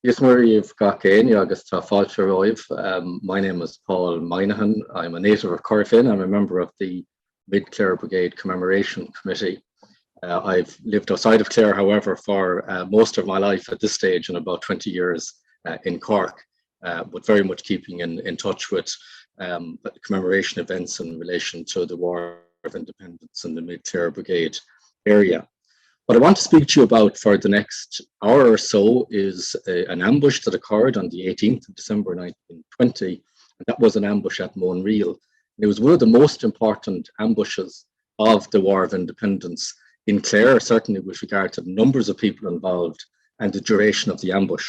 Yes, Murray Gacéin agus tá fáilte roimh. My name is Paul Minihan. I'm a native of Corofin. I'm a member of the Mid Clare Brigade Commemoration Committee. I've lived outside of Clare, however, for most of my life at this stage, and about 20 years in Cork, but very much keeping in touch with commemoration events in relation to the War of Independence in the Mid Clare Brigade area. What I want to speak to you about for the next hour or so is an ambush that occurred on the 18th of December 1920, and that was an ambush at Monreal. It was one of the most important ambushes of the War of Independence in Clare, certainly with regard to the numbers of people involved and the duration of the ambush.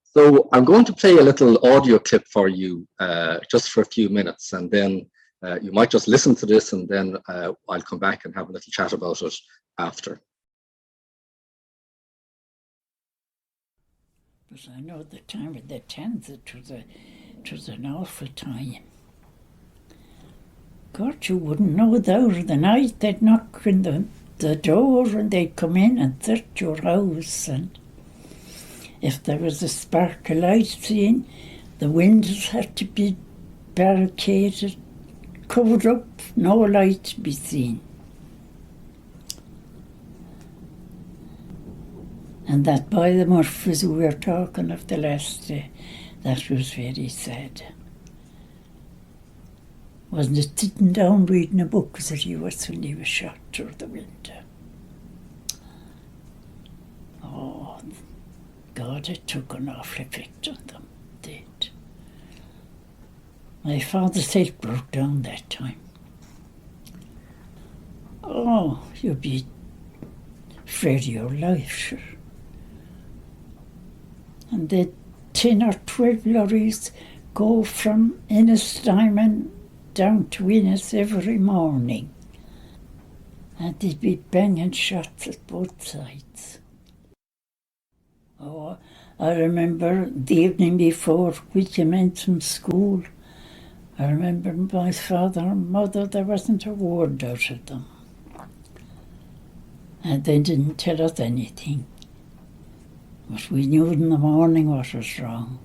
So I'm going to play a little audio clip for you just for a few minutes, and then you might just listen to this, and then I'll come back and have a little chat about it after. But I know the time of the 10th, it was an awful time. God, you wouldn't know the hour of the night. They'd knock on the door and they'd come in and search your house, and if there was a spark of light seen, the windows had to be barricaded, covered up, no light to be seen. And that by the Murphys we were talking of the last day, that was very sad. Wasn't it sitting down reading a book that he was when he was shot through the window? Oh, God, it took an awful effect on them, it did. My father's head broke down that time. Oh, you'd be afraid of your life, sure. And the 10 or 12 lorries go from Ennistymon down to Ennis every morning. And they'd be banging shots at both sides. Oh, I remember the evening before we came in from school, I remember my father and mother, there wasn't a word out of them. And they didn't tell us anything. But we knew in the morning what was wrong.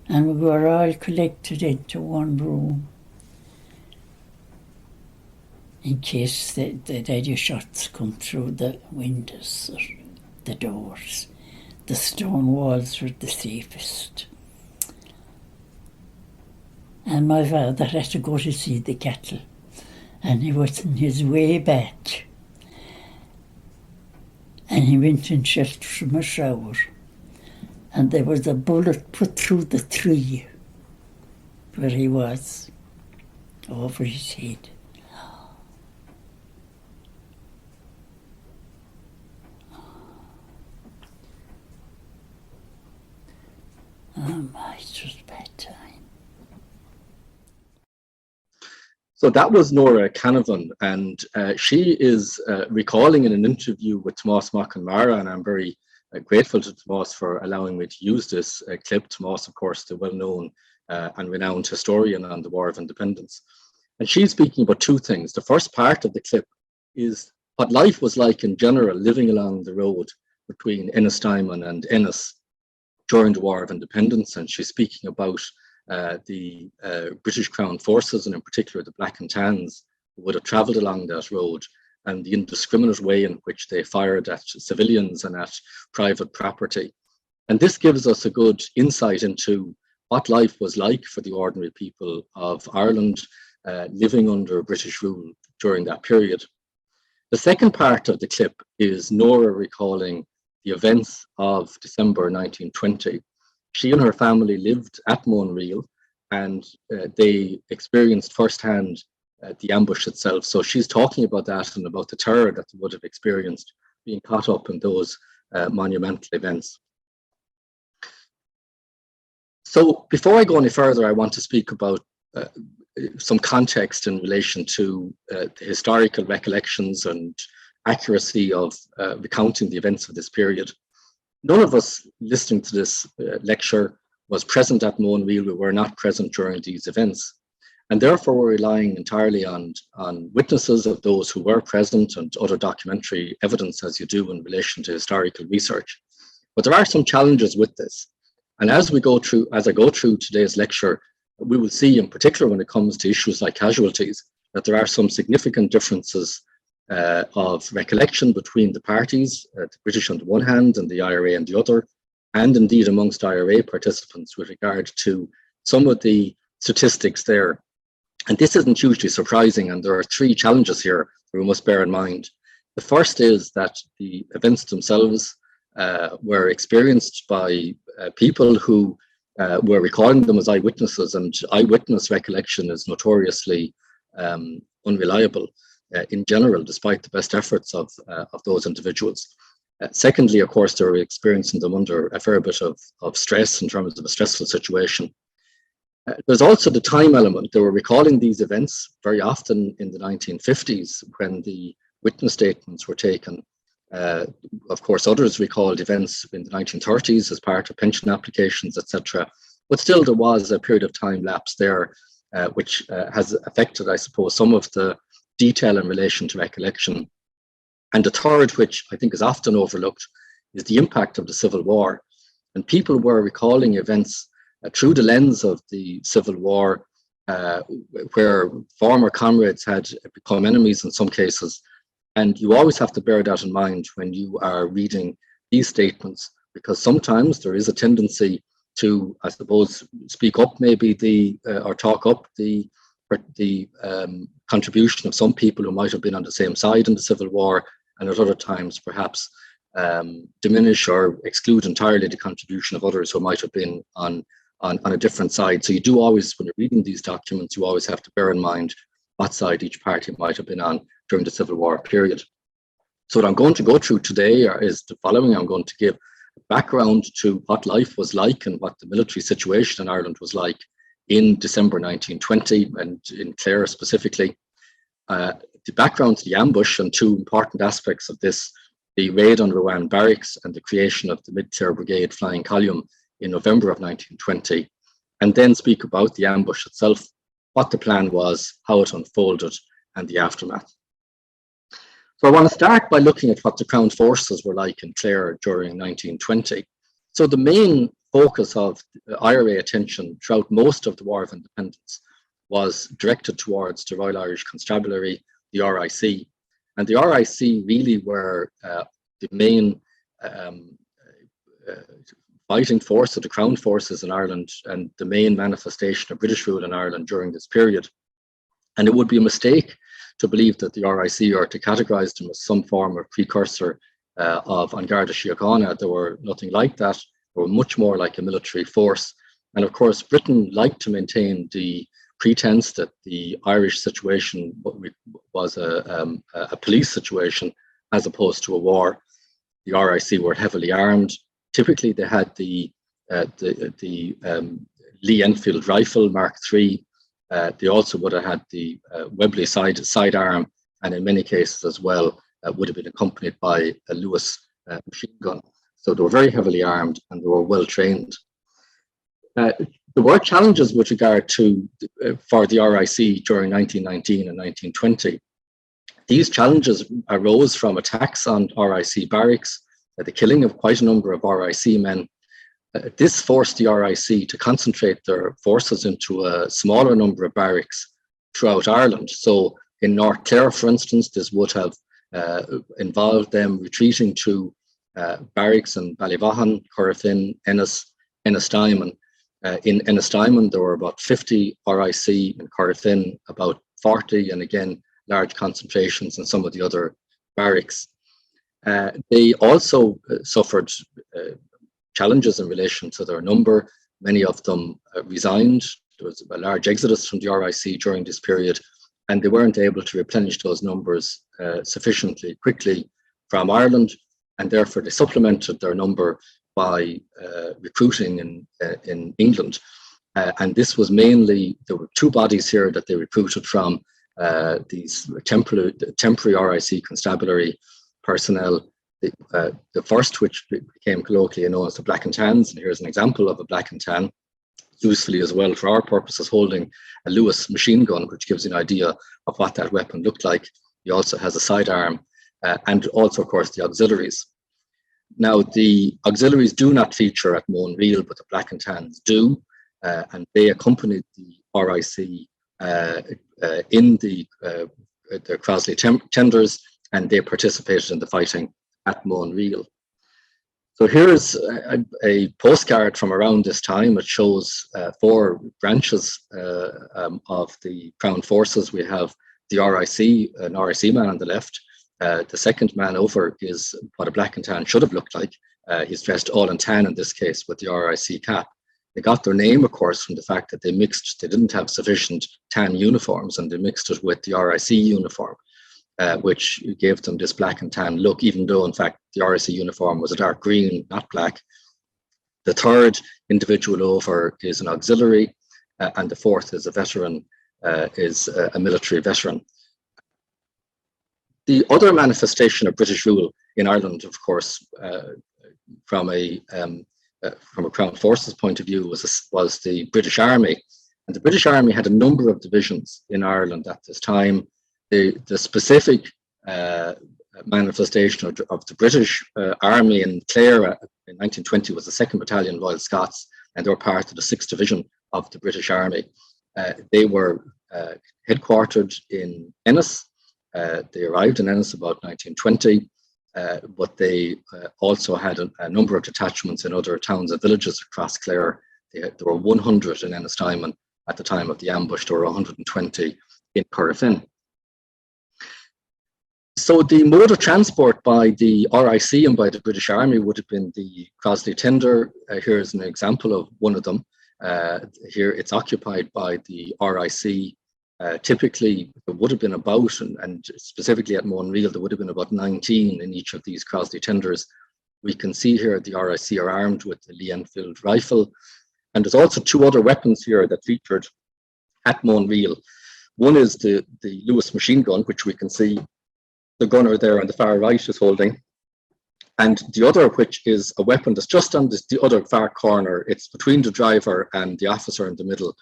And we were all collected into one room in case they'd any shots come through the windows or the doors. The stone walls were the safest. And my father had to go to see the cattle, and he was on his way back. And he went in shelter from a shower, and there was a bullet put through the tree where he was, over his head. Oh my, it was a bad time. So that was Nora Canavan, and she is recalling in an interview with Tomás McNamara, and I'm very grateful to Tomás for allowing me to use this clip. Tomás, of course, the well-known and renowned historian on the War of Independence. And she's speaking about two things. The first part of the clip is what life was like in general, living along the road between Ennistymon and Ennis during the War of Independence, and she's speaking about the British Crown forces, and in particular the Black and Tans, who would have travelled along that road, and the indiscriminate way in which they fired at civilians and at private property. And this gives us a good insight into what life was like for the ordinary people of Ireland living under British rule during that period. The second part of the clip is Nora recalling the events of December 1920. She and her family lived at Monreal, and they experienced firsthand the ambush itself. So she's talking about that and about the terror that they would have experienced being caught up in those monumental events. So before I go any further, I want to speak about some context in relation to the historical recollections and accuracy of recounting the events of this period. None of us listening to this lecture was present at Monreal. We were not present during these events. And therefore we're relying entirely on witnesses of those who were present and other documentary evidence, as you do in relation to historical research. But there are some challenges with this. And as I go through today's lecture, we will see, in particular when it comes to issues like casualties, that there are some significant differences of recollection between the parties, the British on the one hand and the IRA on the other, and indeed amongst IRA participants with regard to some of the statistics there. And this isn't hugely surprising, and there are three challenges here that we must bear in mind. The first is that the events themselves were experienced by people who were recalling them as eyewitnesses, and eyewitness recollection is notoriously unreliable in general, despite the best efforts of those individuals. Secondly, of course, they were experiencing them under a fair bit of stress in terms of a stressful situation. There's also the time element. They were recalling these events very often in the 1950s when the witness statements were taken. Of course, others recalled events in the 1930s as part of pension applications, etc. But still, there was a period of time lapse there, which has affected, I suppose, some of the detail in relation to recollection. And the third, which I think is often overlooked, is the impact of the Civil War. And people were recalling events through the lens of the Civil War, where former comrades had become enemies in some cases. And you always have to bear that in mind when you are reading these statements, because sometimes there is a tendency to, I suppose, speak up maybe or talk up the contribution of some people who might have been on the same side in the Civil War, and at other times perhaps diminish or exclude entirely the contribution of others who might have been on a different side. So you do always, when you're reading these documents, you always have to bear in mind what side each party might have been on during the Civil War period. So what I'm going to go through today is the following. I'm going to give background to what life was like and what the military situation in Ireland was like in December 1920, and in Clare specifically. The background to the ambush and two important aspects of this: the raid on Rowan Barracks and the creation of the Mid Clare Brigade flying column in November of 1920, and then speak about the ambush itself, what the plan was, how it unfolded, and the aftermath. So I want to start by looking at what the Crown forces were like in Clare during 1920. So the main focus of IRA attention throughout most of the War of Independence was directed towards the Royal Irish Constabulary, the RIC. And the RIC really were the main fighting force of the Crown forces in Ireland and the main manifestation of British rule in Ireland during this period. And it would be a mistake to believe that the RIC, or to categorise them as some form of precursor of An Garda Síochána. They were nothing like that. They were much more like a military force. And of course, Britain liked to maintain the pretense that the Irish situation was a police situation as opposed to a war. The RIC were heavily armed. Typically, they had the Lee Enfield rifle Mark III. They also would have had the Webley sidearm, and in many cases as well would have been accompanied by a Lewis machine gun. So they were very heavily armed and they were well trained. There were challenges with regard to for the RIC during 1919 and 1920. These challenges arose from attacks on RIC barracks, the killing of quite a number of RIC men. This forced the RIC to concentrate their forces into a smaller number of barracks throughout Ireland. So in North Clare, for instance, this would have involved them retreating to barracks in Ballyvaughan, Corofin, Ennis, Ennistymon. In Ennistymon, there were about 50 RIC, in Corofin about 40, and again, large concentrations in some of the other barracks. They also suffered challenges in relation to their number. Many of them resigned. There was a large exodus from the RIC during this period, and they weren't able to replenish those numbers sufficiently quickly from Ireland, and therefore they supplemented their number by recruiting in England. And this was mainly, there were two bodies here that they recruited from, these temporary RIC constabulary personnel. The first, which became colloquially known as the Black and Tans, and here's an example of a Black and Tan. usefully as well for our purposes, holding a Lewis machine gun, which gives you an idea of what that weapon looked like. He also has a sidearm, and also, of course, the auxiliaries. Now, the auxiliaries do not feature at Monreal, but the Black and Tans do, and they accompanied the RIC in the Crosley tenders, and they participated in the fighting at Monreal. So here's a postcard from around this time. It shows 4 branches of the Crown Forces. We have the RIC, an RIC man on the left. The second man over is what a Black and Tan should have looked like. He's dressed all in tan in this case with the RIC cap. They got their name, of course, from the fact that they didn't have sufficient tan uniforms, and they mixed it with the RIC uniform, which gave them this black and tan look, even though, in fact, the RIC uniform was a dark green, not black. The third individual over is an auxiliary, and the fourth is a veteran, is a military veteran. The other manifestation of British rule in Ireland, of course, from a Crown Forces point of view, was the British Army. And the British Army had a number of divisions in Ireland at this time. The specific manifestation of the British Army in Clare in 1920 was the 2nd Battalion Royal Scots, and they were part of the 6th Division of the British Army. They were headquartered in Ennis. They arrived in Ennis about 1920, but they also had a number of detachments in other towns and villages across Clare. There were 100 in Ennistymon at the time of the ambush. There were 120 in Corofin. So the mode of transport by the RIC and by the British Army would have been the Crosley tender. Here's an example of one of them. Here it's occupied by the RIC. Typically, there would have been about, and specifically at Monreal, there would have been about 19 in each of these Crosley tenders. We can see here the RIC are armed with the Lee Enfield rifle. And there's also 2 other weapons here that featured at Monreal. One is the Lewis machine gun, which we can see the gunner there on the far right is holding. And the other, which is a weapon that's just on the other far corner. It's between the driver and the officer in the middle.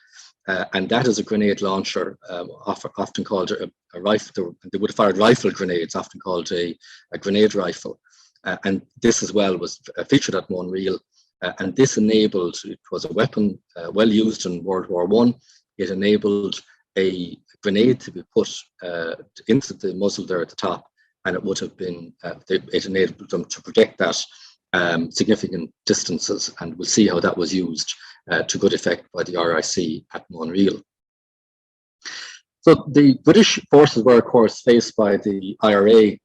And that is a grenade launcher, often called a rifle. They would have fired rifle grenades, often called a grenade rifle. And this as well was featured at Monreal. And this enabled, it was a weapon well used in World War I. It enabled a grenade to be put into the muzzle there at the top, and it would have been, it enabled them to project that significant distances, and we'll see how that was used to good effect by the RIC at Monreal. So the British forces were, of course, faced by the IRA,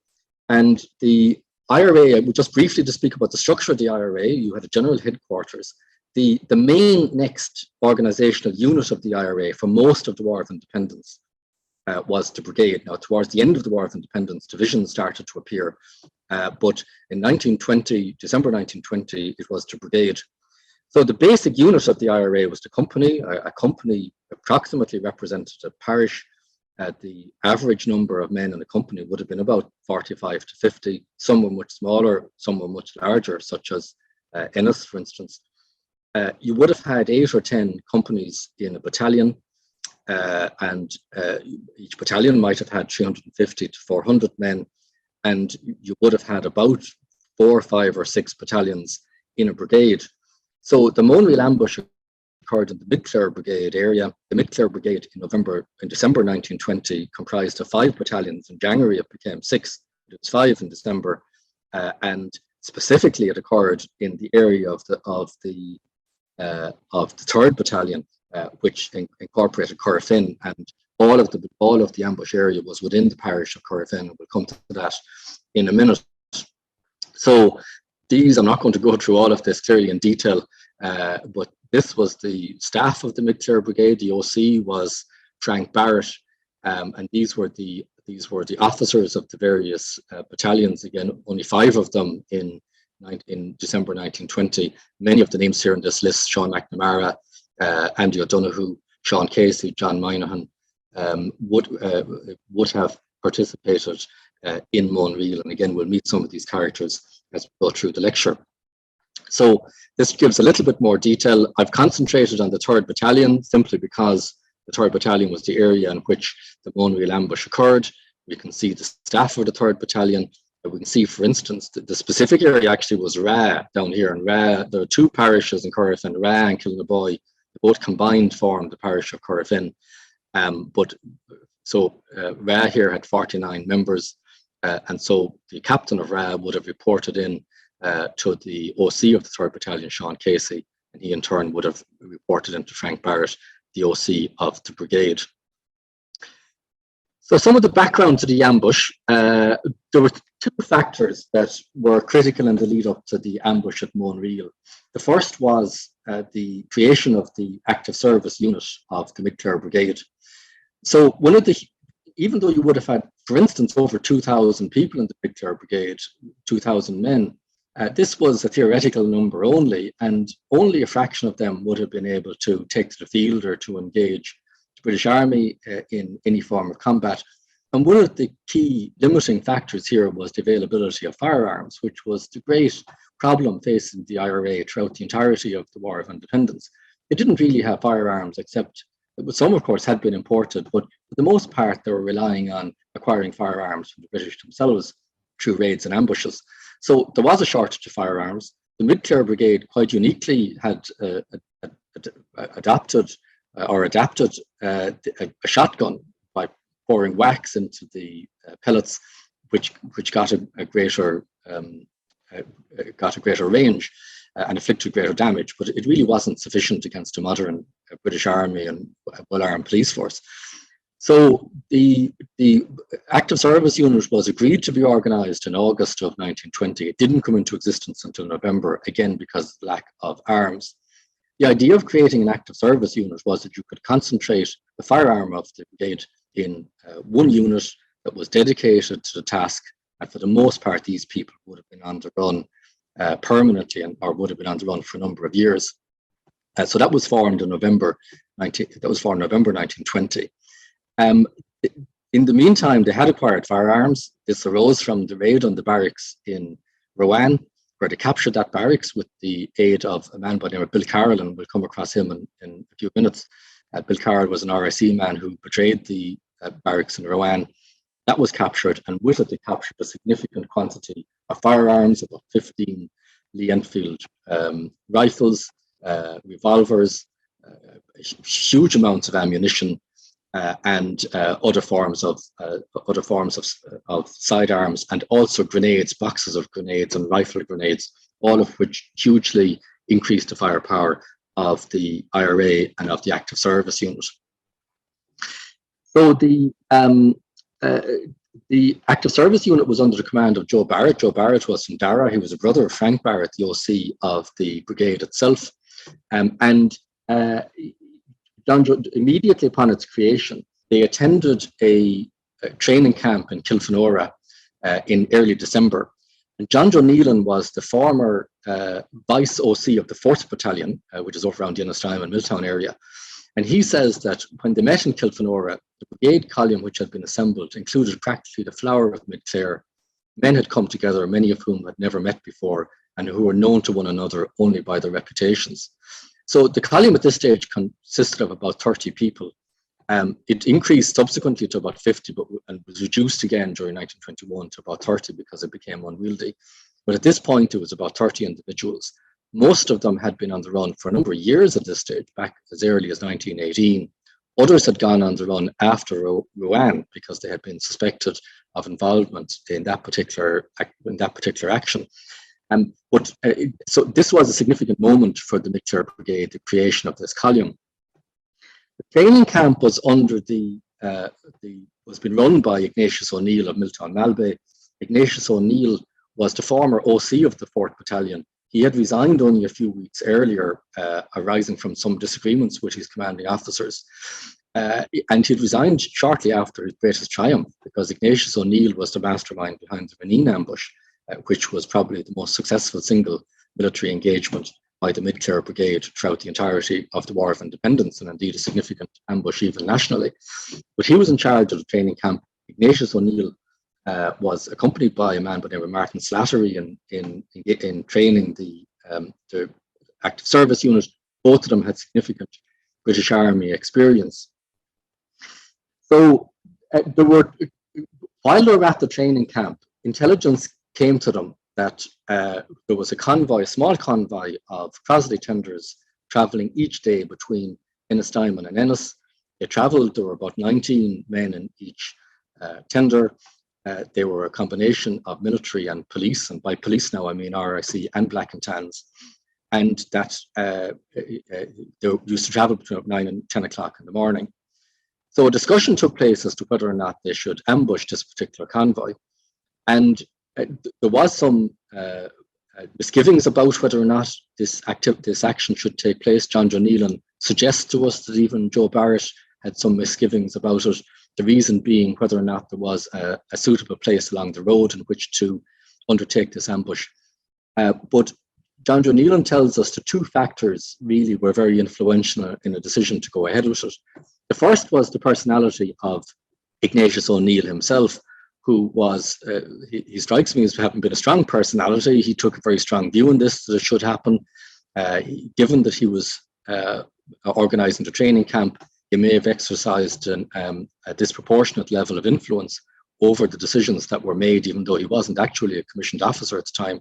and the IRA, just briefly to speak about the structure of the IRA, you had a general headquarters. The main next organizational unit of the IRA for most of the War of Independence was the brigade. Now, towards the end of the War of Independence, divisions started to appear, but in December 1920, it was the brigade. So the basic unit of the IRA was the company. A company approximately represented a parish. The average number of men in the company would have been about 45 to 50. Some were much smaller, some were much larger, such as Ennis, for instance. You would have had 8 or 10 companies in a battalion, and each battalion might have had 350 to 400 men, and you would have had about 4, 5 or 6 battalions in a brigade. So the Monreal Ambush occurred in the Mid Clare Brigade area. The Mid Clare Brigade in December 1920 comprised of 5 battalions. In January it became 6. It was 5 in December, and specifically it occurred in the area of the 3rd Battalion, which incorporated Corofin, and all of the ambush area was within the parish of Corofin. We'll come to that in a minute. So I'm not going to go through all of this clearly in detail, but this was the staff of the Mid Clare Brigade. The OC was Frank Barrett, and these were the officers of the various battalions. Again, only 5 of them in December 1920. Many of the names here in this list: Sean McNamara, Andy O'Donoghue, Sean Casey, John Minihan, would have participated in Monreal. And again, we'll meet some of these characters as we go through the lecture. So this gives a little bit more detail. I've concentrated on the 3rd Battalion simply because the 3rd Battalion was the area in which the Monreal Ambush occurred. We can see the staff of the 3rd Battalion. We can see, for instance, the specific area actually was Ra down here. And Ra, there are 2 parishes in Corofin, Ra and Kilnaboy. Both combined formed the parish of Corofin. Ra here had 49 members. And so the captain of Ra would have reported in to the OC of the 3rd Battalion, Sean Casey, and he in turn would have reported into Frank Barrett, the OC of the brigade. So some of the background to the ambush, there were 2 factors that were critical in the lead up to the ambush at Monreal. The first was the creation of the active service unit of the Mid Clare Brigade. So even though you would have had, for instance, over 2,000 people in the Mid Clare Brigade, 2,000 men, this was a theoretical number only, and only a fraction of them would have been able to take to the field or to engage the British Army in any form of combat. And one of the key limiting factors here was the availability of firearms, which was the great problem facing the IRA throughout the entirety of the War of Independence. They didn't really have firearms, except some, of course, had been imported, but for the most part, they were relying on acquiring firearms from the British themselves through raids and ambushes. So there was a shortage of firearms. The Mid Clare Brigade quite uniquely had adapted a shotgun by pouring wax into the pellets, which got a greater range and inflicted greater damage. But it really wasn't sufficient against a modern British Army and well-armed police force. So the active service unit was agreed to be organised in August of 1920. It didn't come into existence until November, again because of the lack of arms. The idea of creating an active service unit was that you could concentrate the firearm of the brigade in one unit that was dedicated to the task, and for the most part, these people would have been on the run permanently, or would have been on the run for a number of years. So that was formed in November 1920. In the meantime, they had acquired firearms. This arose from the raid on the barracks in Rowan, where they captured that barracks with the aid of a man by the name of Bill Carroll, and we'll come across him in a few minutes. Bill Carroll was an RSE man who betrayed the barracks in Rowan. That was captured, and with it, they captured a significant quantity of firearms, about 15 Lee Enfield rifles, revolvers, huge amounts of ammunition, and other forms of sidearms, and also grenades, boxes of grenades and rifle grenades, all of which hugely increased the firepower of the IRA and of the active service unit. So the active service unit was under the command of Joe Barrett. Joe Barrett was from Dara. He was a brother of Frank Barrett, the OC of the brigade itself. Immediately upon its creation, they attended a training camp in Kilfenora in early December. And John Joe Nealon was the former vice OC of the 4th Battalion, which is over around the Ennistymon Milltown area. And he says that when they met in Kilfenora, the brigade column which had been assembled included practically the flower of Mid Clare. Men had come together, many of whom had never met before, and who were known to one another only by their reputations. So the column at this stage consisted of about 30 people. It increased subsequently to about 50, and was reduced again during 1921 to about 30 because it became unwieldy. But at this point, it was about 30 individuals. Most of them had been on the run for a number of years at this stage, back as early as 1918. Others had gone on the run after Rowan because they had been suspected of involvement in that particular action. So this was a significant moment for the Mid Clare Brigade, the creation of this column. The training camp was was been run by Ignatius O'Neill of Milltown Malbay. Ignatius O'Neill was the former OC of the 4th Battalion. He had resigned only a few weeks earlier, arising from some disagreements with his commanding officers. And he resigned shortly after his greatest triumph, because Ignatius O'Neill was the mastermind behind the Minihan Ambush, which was probably the most successful single military engagement by the Mid Clare Brigade throughout the entirety of the War of Independence, and indeed a significant ambush even nationally. But he was in charge of the training camp. Ignatius O'Neill was accompanied by a man by the name of Martin Slattery in training the the active service unit. Both of them had significant British Army experience. So while they were at the training camp, intelligence came to them that there was a convoy, a small convoy of Crosley tenders travelling each day between Ennistymon and Ennis. They travelled, there were about 19 men in each tender. They were a combination of military and police, and by police now I mean RIC and Black and Tans. And that they used to travel between 9 and 10 o'clock in the morning. So a discussion took place as to whether or not they should ambush this particular convoy. And there was some misgivings about whether or not this action should take place. John Nealon suggests to us that even Joe Barrett had some misgivings about it. The reason being whether or not there was a suitable place along the road in which to undertake this ambush. But John Nealon tells us the two factors really were very influential in a decision to go ahead with it. The first was the personality of Ignatius O'Neill himself, who was, he strikes me as having been a strong personality. He took a very strong view on this, that it should happen. Given that he was organising the training camp, he may have exercised a disproportionate level of influence over the decisions that were made, even though he wasn't actually a commissioned officer at the time.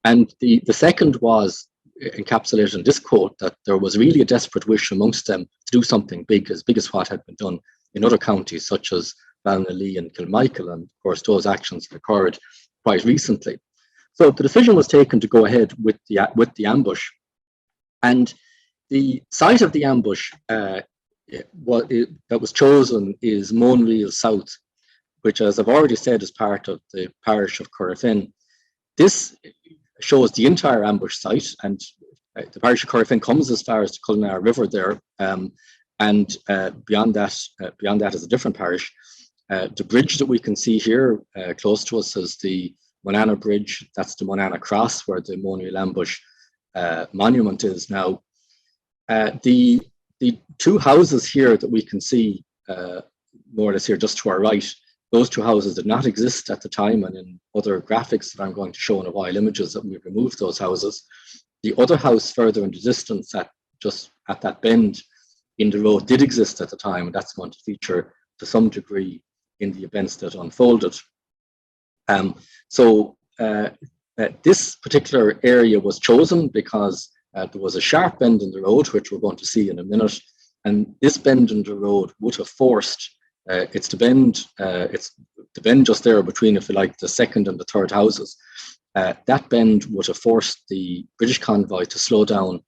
And the second was encapsulated in this quote, that there was really a desperate wish amongst them to do something big as what had been done in other counties, such as Ballinallee and Kilmichael, and of course those actions had occurred quite recently. So the decision was taken to go ahead with the ambush, and the site of the ambush that was chosen is Monreal South, which, as I've already said, is part of the parish of Corofin. This shows the entire ambush site, and the parish of Corofin comes as far as the Cullinara River there, and beyond that is a different parish. The bridge that we can see here close to us is the Monana Bridge. That's the Monana Cross, where the Monreal Ambush monument is now. The two houses here that we can see more or less here just to our right, those two houses did not exist at the time, and in other graphics that I'm going to show in a while, images that we removed those houses. The other house further in the distance, just at that bend in the road, did exist at the time, and that's going to feature to some degree in the events that unfolded. This particular area was chosen because there was a sharp bend in the road, which we're going to see in a minute, and this bend in the road would have forced it's the bend just there between, if you like, the second and the third houses. That bend would have forced the British convoy to slow down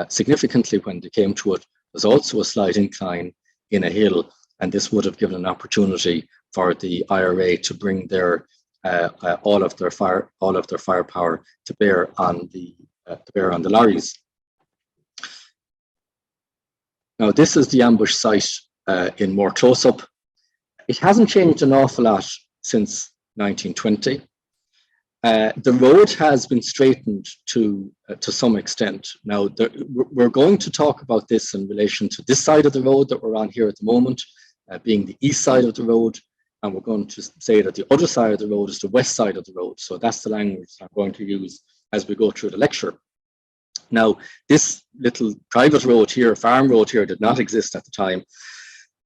significantly when they came to it. There's also a slight incline in a hill, and this would have given an opportunity for the IRA to bring their all of their firepower to bear on the lorries. Now, this is the ambush site in more close-up. It hasn't changed an awful lot since 1920. The road has been straightened to some extent. Now, we're going to talk about this in relation to this side of the road that we're on here at the moment, being the east side of the road, and we're going to say that the other side of the road is the west side of the road. So that's the language I'm going to use as we go through the lecture. Now, this little private road here, farm road here, did not exist at the time.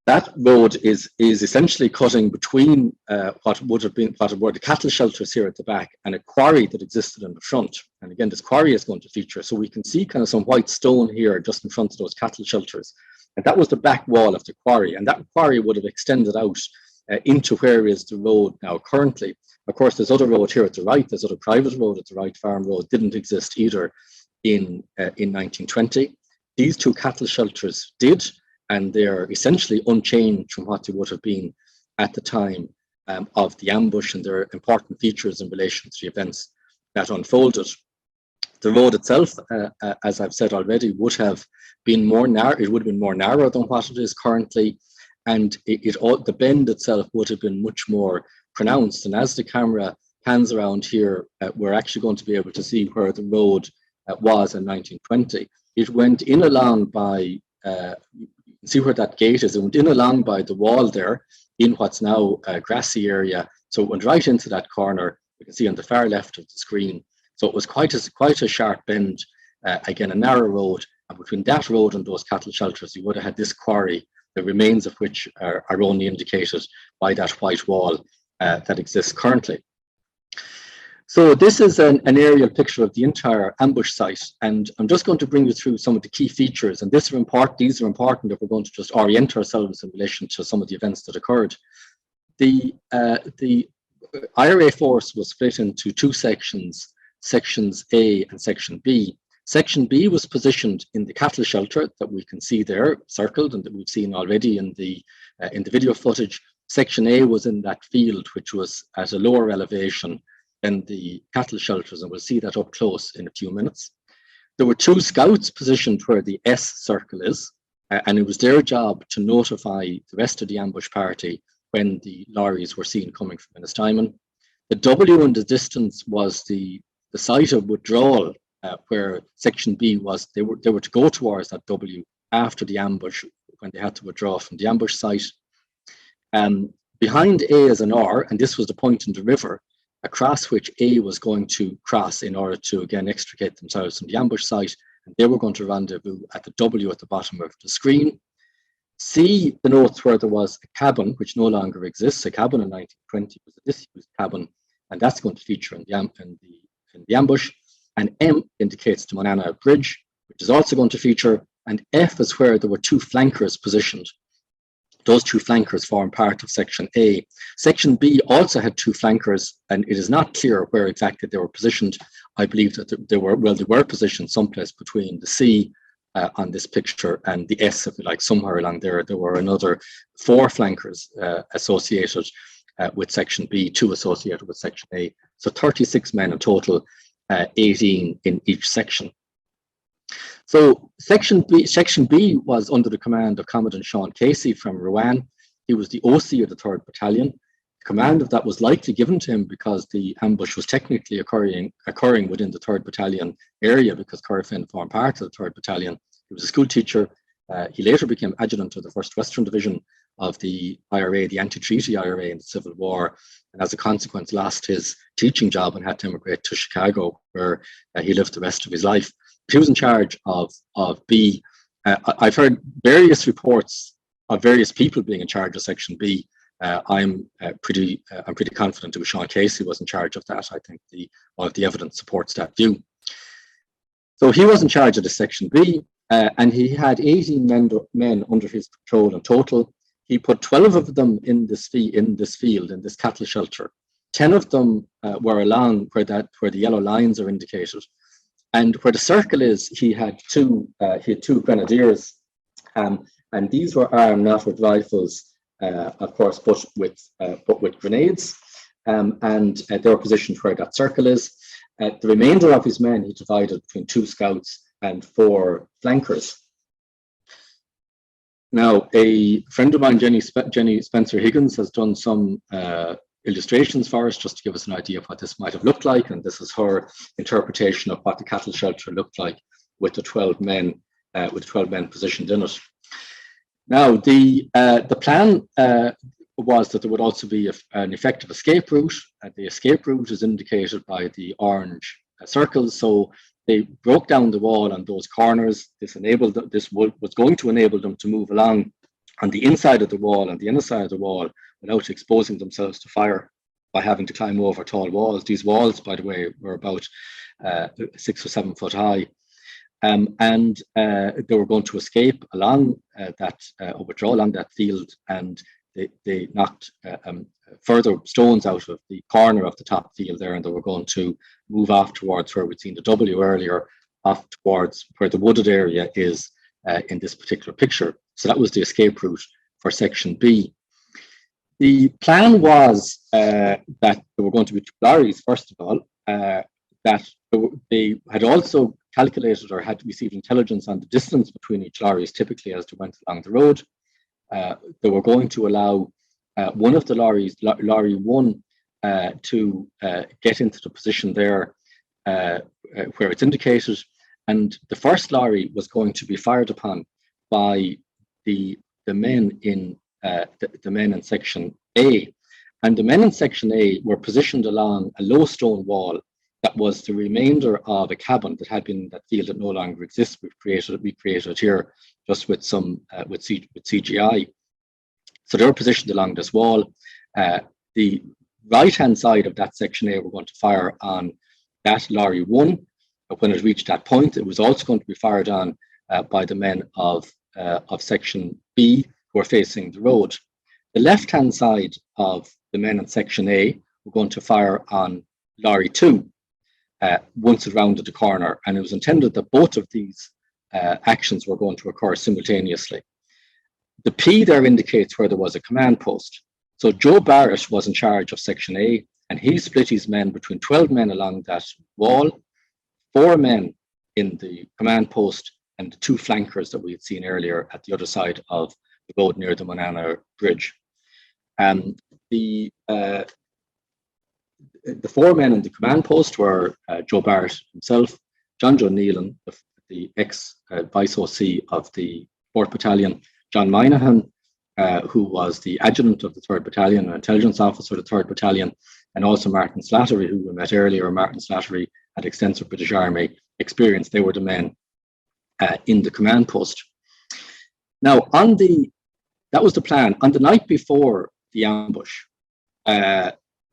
That road is essentially cutting between what were the cattle shelters here at the back and a quarry that existed in the front. And again, this quarry is going to feature. So we can see kind of some white stone here just in front of those cattle shelters. And that was the back wall of the quarry. And that quarry would have extended out into where is the road now currently. Of course, there's other road here at the right. There's other private road at the right. Farm road didn't exist either in 1920. These two cattle shelters did, and they're essentially unchanged from what they would have been at the time of the ambush, and they're important features in relation to the events that unfolded. The road itself, as I've said already, would have been more narrow. It would have been more narrow than what it is currently, and the bend itself would have been much more pronounced. And as the camera pans around here, we're actually going to be able to see where the road was in 1920. It went in along by see where that gate is. It went in along by the wall there in what's now a grassy area. So it went right into that corner. You can see on the far left of the screen. So it was quite a sharp bend, again, a narrow road. And between that road and those cattle shelters, you would have had this quarry, the remains of which are only indicated by that white wall that exists currently. So this is an aerial picture of the entire ambush site, and I'm just going to bring you through some of the key features, and these are important if we're going to just orient ourselves in relation to some of the events that occurred. The IRA force was split into two sections, Sections A and Section B. Section B was positioned in the cattle shelter that we can see there, circled, and that we've seen already in the video footage. Section A was in that field, which was at a lower elevation than the cattle shelters, and we'll see that up close in a few minutes. There were two scouts positioned where the S circle is, and it was their job to notify the rest of the ambush party when the lorries were seen coming from Ennistymon. The W in the distance was the site of withdrawal, where Section B was. They were to go towards that W after the ambush, when they had to withdraw from the ambush site. Behind A is an R, and this was the point in the river across which A was going to cross in order to again extricate themselves from the ambush site, and they were going to rendezvous at the W at the bottom of the screen. C denotes where there was a cabin, which no longer exists. A cabin in 1920 was a disused cabin, and that's going to feature in the ambush. And M indicates the Minihan Bridge, which is also going to feature, and F is where there were two flankers positioned. Those two flankers form part of Section A. Section B also had two flankers, and it is not clear where exactly they were positioned. I believe that they were positioned someplace between the C on this picture and the S, if you like, somewhere along there. There were another 4 flankers associated with Section B, 2 associated with Section A. So 36 men in total, 18 in each section. So Section B was under the command of Commandant Sean Casey from Rowan. He was the OC of the 3rd Battalion. The command of that was likely given to him because the ambush was technically occurring within the 3rd Battalion area, because Corofin formed part of the 3rd Battalion. He was a school teacher. He later became adjutant of the 1st Western Division of the IRA, the anti-treaty IRA in the Civil War, and as a consequence lost his teaching job and had to immigrate to Chicago, where he lived the rest of his life. He was in charge of B. I've heard various reports of various people being in charge of Section B. I'm pretty confident it was Sean Casey was in charge of that. I think all of the evidence supports that view. So he was in charge of the Section B, and he had 18 men under his control in total. He put 12 of them in this field, in this cattle shelter. 10 of them were along where the yellow lines are indicated. And where the circle is, he had two grenadiers, and these were armed not with rifles, of course, but with grenades, and they were positioned where that circle is. The remainder of his men he divided between 2 scouts and 4 flankers. Now, a friend of mine, Jenny Spencer Higgins, has done some illustrations for us just to give us an idea of what this might have looked like, and this is her interpretation of what the cattle shelter looked like with the 12 men positioned in it. Now, the plan was that there would also be an effective escape route. The escape route is indicated by the orange circles. So they broke down the wall on those corners. This was going to enable them to move along on the inside of the wall and the inner side of the wall without exposing themselves to fire by having to climb over tall walls. These walls, by the way, were about 6 or 7 foot high. And they were going to escape along withdraw along that field, and they knocked further stones out of the corner of the top field there, and they were going to move off towards where we'd seen the W earlier, off towards where the wooded area is in this particular picture. So that was the escape route for Section B. The plan was that there were going to be 2 lorries, first of all, that they had also calculated or had received intelligence on the distance between each lorries, typically as they went along the road. They were going to allow one of the lorries, Lorry 1, to get into the position there where it's indicated, and the first lorry was going to be fired upon by the men in Section A, and the men in Section A were positioned along a low stone wall that was the remainder of a cabin that had been in that field that no longer exists. We created it here just with some with CGI. So they were positioned along this wall. The right-hand side of that section A, we're going to fire on that lorry 1. When it reached that point, it was also going to be fired on by the men of section B who are facing the road. The left-hand side of the men in section A were going to fire on lorry 2 once it rounded the corner, and it was intended that both of these actions were going to occur simultaneously. The P there indicates where there was a command post. So Joe Barrett was in charge of section A, and he split his men between 12 men along that wall, 4 men in the command post, and the 2 flankers that we had seen earlier at the other side of the road near the Monreal Bridge. The 4 men in the command post were Joe Barrett himself, John Joe Nealon, the ex-vice OC of the 4th Battalion, John Minihan, who was the adjutant of the 3rd Battalion, an intelligence officer of the 3rd Battalion, and also Martin Slattery, who we met earlier. Martin Slattery had extensive British Army experience. They were the men in the command post. Now, that was the plan. On the night before the ambush,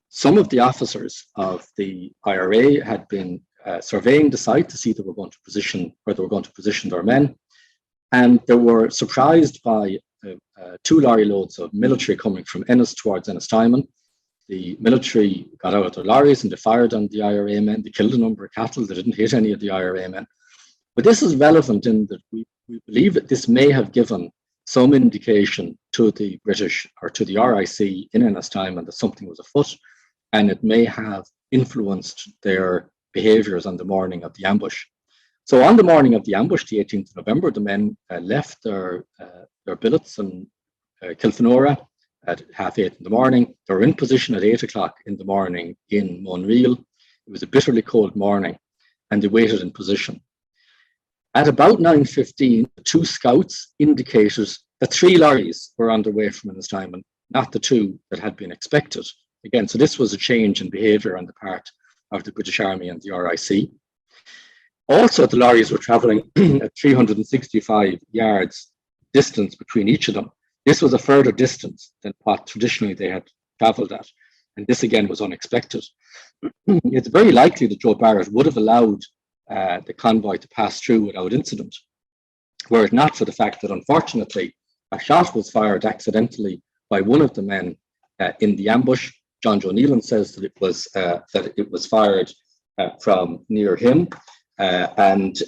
some of the officers of the IRA had been surveying the site to see where they were going to position their men, and they were surprised by 2 lorry loads of military coming from Ennis towards Ennistymon. The military got out of their lorries and they fired on the IRA men. They killed a number of cattle. They didn't hit any of the IRA men. But this is relevant in that we believe that this may have given some indication to the British or to the RIC in Ennistymon that something was afoot, and it may have influenced their behaviours on the morning of the ambush. So on the morning of the ambush, the 18th of November, the men left their billets in Kilfenora at 8:30 in the morning. They were in position at 8 o'clock in the morning in Monreal. It was a bitterly cold morning, and they waited in position. At about 9:15, the 2 scouts indicated that 3 lorries were on their way from Ennistymon, not the 2 that had been expected. Again, so this was a change in behaviour on the part of the British Army and the RIC. Also, the lorries were travelling at 365 yards distance between each of them. This was a further distance than what traditionally they had travelled at, and this again was unexpected. It's very likely that Joe Barrett would have allowed the convoy to pass through without incident, were it not for the fact that unfortunately a shot was fired accidentally by one of the men in the ambush. John Joe Nealon says that it was fired from near him and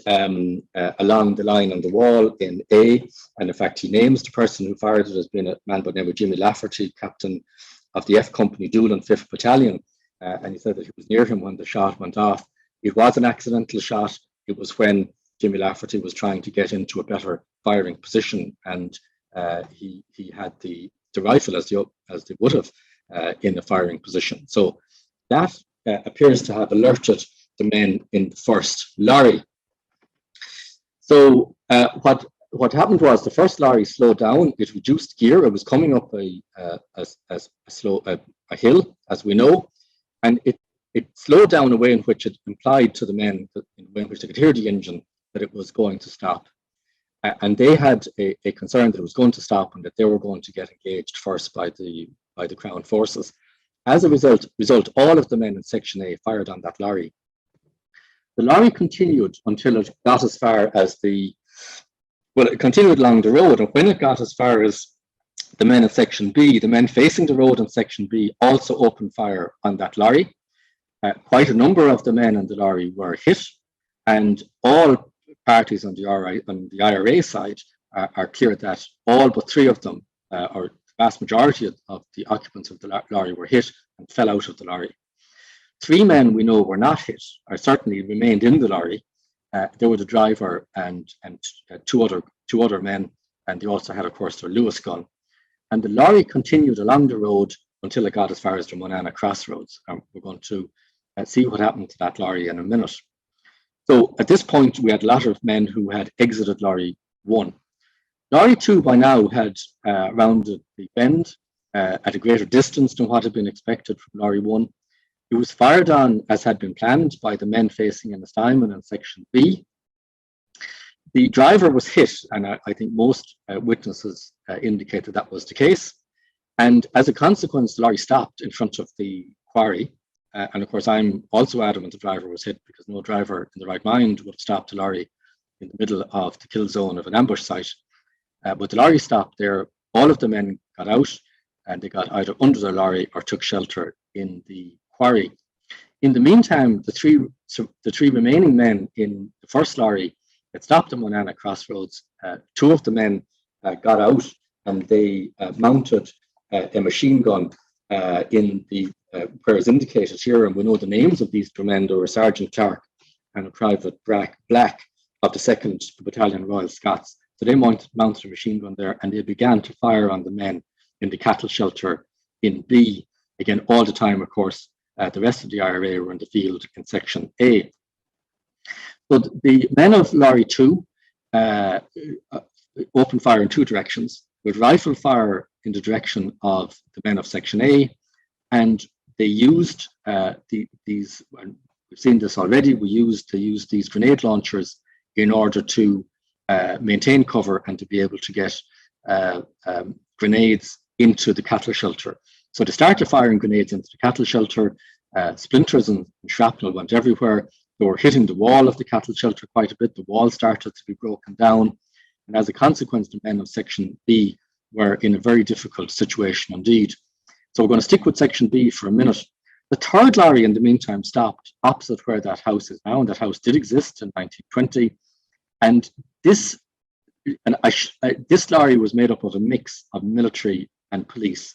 along the line on the wall in A, and in fact he names the person who fired it as being a man by the name of Jimmy Lafferty, captain of the F Company Doolin 5th Battalion, and he said that he was near him when the shot went off. It was an accidental shot. It was when Jimmy Lafferty was trying to get into a better firing position, and he had the rifle as they would have in a firing position. So that appears to have alerted the men in the first lorry. So what happened was the first lorry slowed down. It reduced gear. It was coming up a hill, as we know, and it slowed down in a way in which it implied to the men, in a way in which they could hear the engine, that it was going to stop. And they had a concern that it was going to stop and that they were going to get engaged first by the Crown forces. As a result, all of the men in Section A fired on that lorry. The lorry continued until it got as far as it continued along the road, and when it got as far as the men in Section B, the men facing the road in Section B also opened fire on that lorry. Quite a number of the men in the lorry were hit, and all parties on the IRA side are clear that all but 3 of them, or the vast majority of the occupants of the lorry, were hit and fell out of the lorry. 3 men we know were not hit, or certainly remained in the lorry. They were the driver and 2 other men, and they also had, of course, their Lewis gun. And the lorry continued along the road until it got as far as the Monana crossroads. And we're going to see what happened to that lorry in a minute. So at this point, we had a lot of men who had exited lorry 1. Lorry 2 by now had rounded the bend at a greater distance than what had been expected from lorry 1. It was fired on as had been planned by the men facing Ennistymon in section B. The driver was hit, and I think most witnesses indicated that was the case. And as a consequence, the lorry stopped in front of the quarry. And of course, I'm also adamant the driver was hit, because no driver in the right mind would have stopped a lorry in the middle of the kill zone of an ambush site. But the lorry stopped there. All of the men got out, and they got either under the lorry or took shelter in the quarry. In the meantime, the three remaining men in the first lorry that stopped at Monana Crossroads, two of the men got out, and they mounted a machine gun in the where is indicated here, and we know the names of these two men. They were Sergeant Clark and a Private Black of the 2nd Battalion Royal Scots. So they mounted a machine gun there, and they began to fire on the men in the cattle shelter in B. Again, all the time, of course, the rest of the IRA were in the field in section A. So the men of Lorry 2 opened fire in two directions, with rifle fire in the direction of the men of section A, and they used these, and we've seen this already, they used these grenade launchers in order to maintain cover and to be able to get grenades into the cattle shelter. So they started firing grenades into the cattle shelter. Splinters and shrapnel went everywhere. They were hitting the wall of the cattle shelter quite a bit. The wall started to be broken down. And as a consequence, the men of section B were in a very difficult situation indeed. So we're going to stick with section B for a minute. The third lorry, in the meantime, stopped opposite where that house is now, and that house did exist in 1920. And this lorry was made up of a mix of military and police.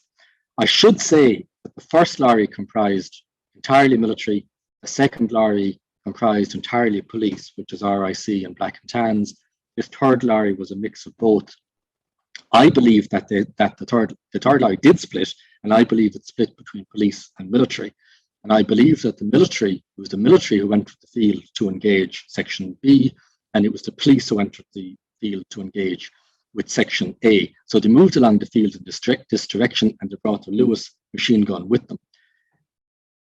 I should say that the first lorry comprised entirely military, the second lorry comprised entirely police, which is RIC and Black and Tans. This third lorry was a mix of both. I believe that the third lorry did split, and I believe it split between police and military. And I believe that it was the military who entered the field to engage section B, and it was the police who entered the field to engage with section A. So they moved along the field in this direction, and they brought the Lewis machine gun with them.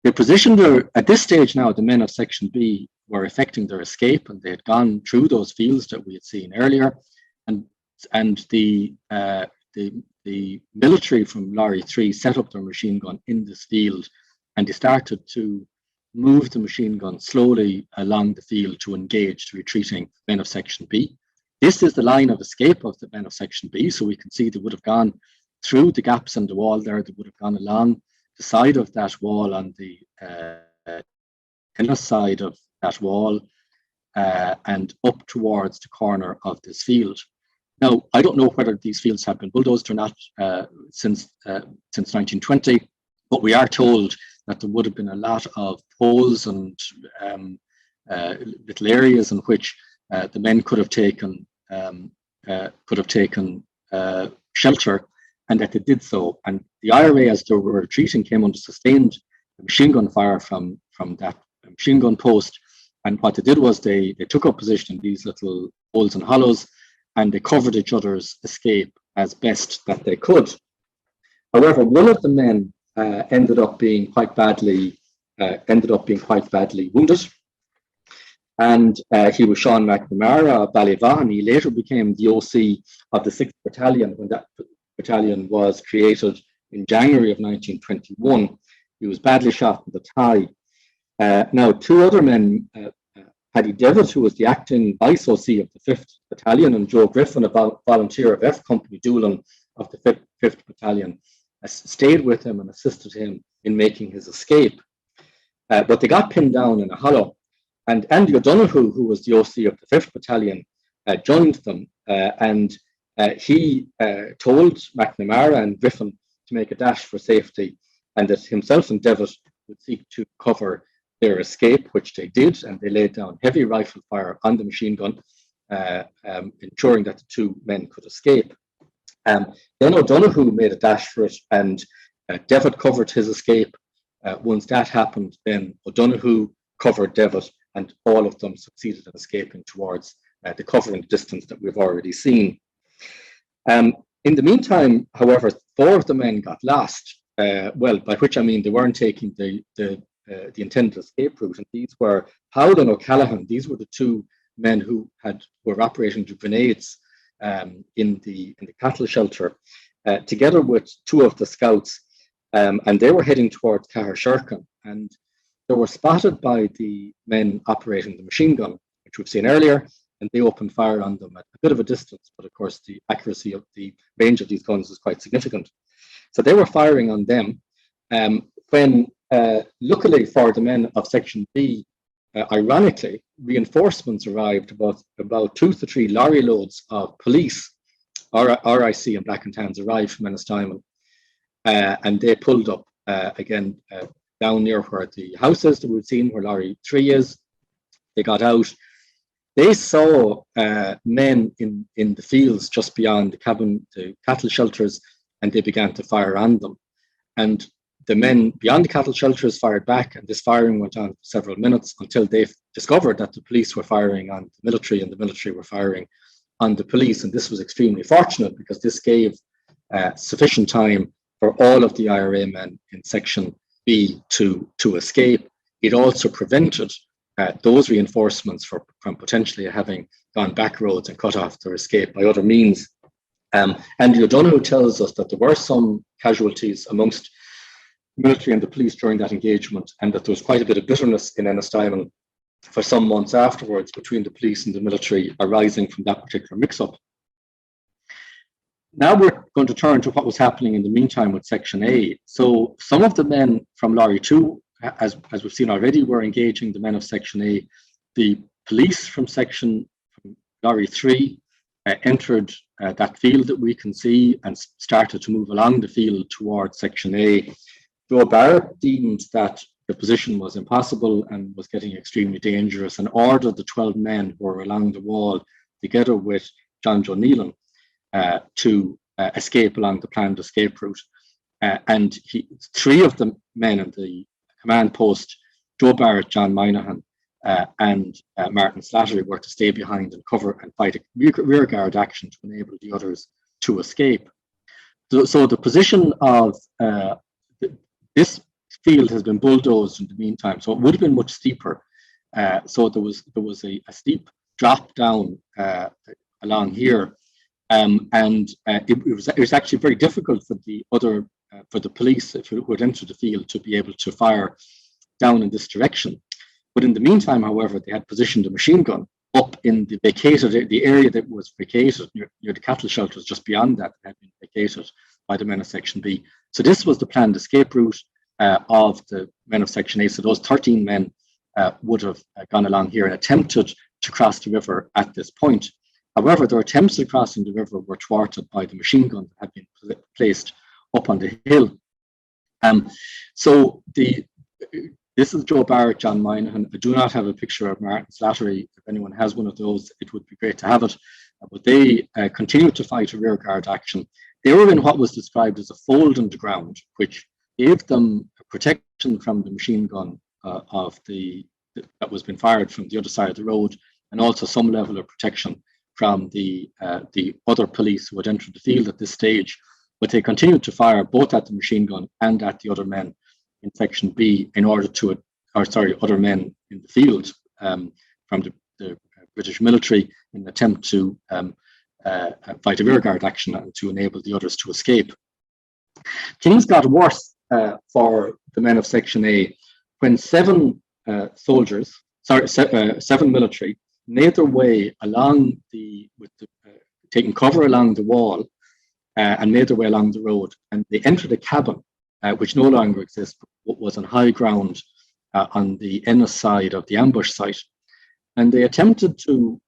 They positioned there, at this stage now, the men of section B were effecting their escape, and they had gone through those fields that we had seen earlier. And the military from Lorry 3 set up their machine gun in this field, and they started to move the machine gun slowly along the field to engage the retreating men of section B. This is the line of escape of the men of section B, so we can see they would have gone through the gaps in the wall there. They would have gone along the side of that wall on the inner side of that wall and up towards the corner of this field. Now, I don't know whether these fields have been bulldozed or not since 1920, but we are told that there would have been a lot of holes and little areas in which the men could have taken shelter, and that they did so. And the IRA, as they were retreating, came under sustained machine gun fire from that machine gun post. And what they did was they took up position in these little holes and hollows, and they covered each other's escape as best that they could. However, one of the men ended up being quite badly wounded, and he was Sean McNamara of Ballyvaughan. He later became the OC of the 6th Battalion when that battalion was created in January of 1921. He was badly shot in the thigh. Now, two other men, Paddy Devitt, who was the acting vice OC of the 5th Battalion, and Joe Griffin, a volunteer of F Company Doolin of the 5th Battalion, stayed with him and assisted him in making his escape. But they got pinned down in a hollow, and Andy O'Donoghue, who was the OC of the 5th Battalion, joined them, and he told McNamara and Griffin to make a dash for safety, and that himself and Devitt would seek to cover their escape, which they did, and they laid down heavy rifle fire on the machine gun, ensuring that the two men could escape. Then O'Donoghue made a dash for it, and Devitt covered his escape. Once that happened, then O'Donoghue covered Devitt, and all of them succeeded in escaping towards the cover and distance that we've already seen. In the meantime, however, 4 of the men got lost. Well, by which I mean they weren't taking the the intended escape route. And these were Powell and O'Callaghan. These were the two men who were operating the grenades in the cattle shelter, together with two of the scouts, and they were heading towards Cahersherkin, and they were spotted by the men operating the machine gun, which we've seen earlier, and they opened fire on them at a bit of a distance, but of course the accuracy of the range of these guns is quite significant. So they were firing on them when, luckily for the men of Section B, ironically, reinforcements arrived, about 2 to 3 lorry loads of police, RIC and Black and Tans arrived from Ennistymon, and they pulled up again down near where the house is that we've seen, where Lorry 3 is. They got out. They saw men in the fields just beyond the cattle shelters, and they began to fire on them. And the men beyond the cattle shelters fired back, and this firing went on for several minutes until they discovered that the police were firing on the military and the military were firing on the police. And this was extremely fortunate because this gave sufficient time for all of the IRA men in Section B to escape. It also prevented those reinforcements from potentially having gone back roads and cut off their escape by other means. Andy O'Donoghue tells us that there were some casualties amongst military and the police during that engagement, and that there was quite a bit of bitterness in Ennistymon for some months afterwards between the police and the military arising from that particular mix-up. Now we're going to turn to what was happening in the meantime with Section A. So some of the men from Lorry 2, as we've seen already, were engaging the men of Section A. The police from Lorry 3 entered that field that we can see and started to move along the field towards Section A. Joe Barrett deemed that the position was impossible and was getting extremely dangerous, and ordered the 12 men who were along the wall, together with John Joe Nealon, to escape along the planned escape route. And 3 of the men in the command post, Joe Barrett, John Minihan, and Martin Slattery, were to stay behind and cover and fight a rearguard action to enable the others to escape. So the position of this field has been bulldozed in the meantime, so it would have been much steeper. So there was a steep drop down along here, and it was actually very difficult for the police who had entered the field to be able to fire down in this direction. But in the meantime, however, they had positioned a machine gun up in the area that was vacated near the cattle shelters just beyond that had been vacated by the men of Section B. So this was the planned escape route of the men of Section A. So those 13 men would have gone along here and attempted to cross the river at this point. However, their attempts at crossing the river were thwarted by the machine gun that had been placed up on the hill. This is Joe Barrett, John Minihan. I do not have a picture of Martin Slattery. If anyone has one of those, it would be great to have it. But they continued to fight a rearguard action. They were in what was described as a fold in the ground, which gave them protection from the machine gun that was being fired from the other side of the road, and also some level of protection from the other police who had entered the field at this stage. But they continued to fire both at the machine gun and at the other men in Section B other men in the field from the British military, in an attempt to fight a rearguard action and to enable the others to escape. Things got worse for the men of Section A when 7 military made their way along taking cover along the wall and made their way along the road, and they entered a cabin which no longer exists, but was on high ground on the Ennis side of the ambush site. And they attempted to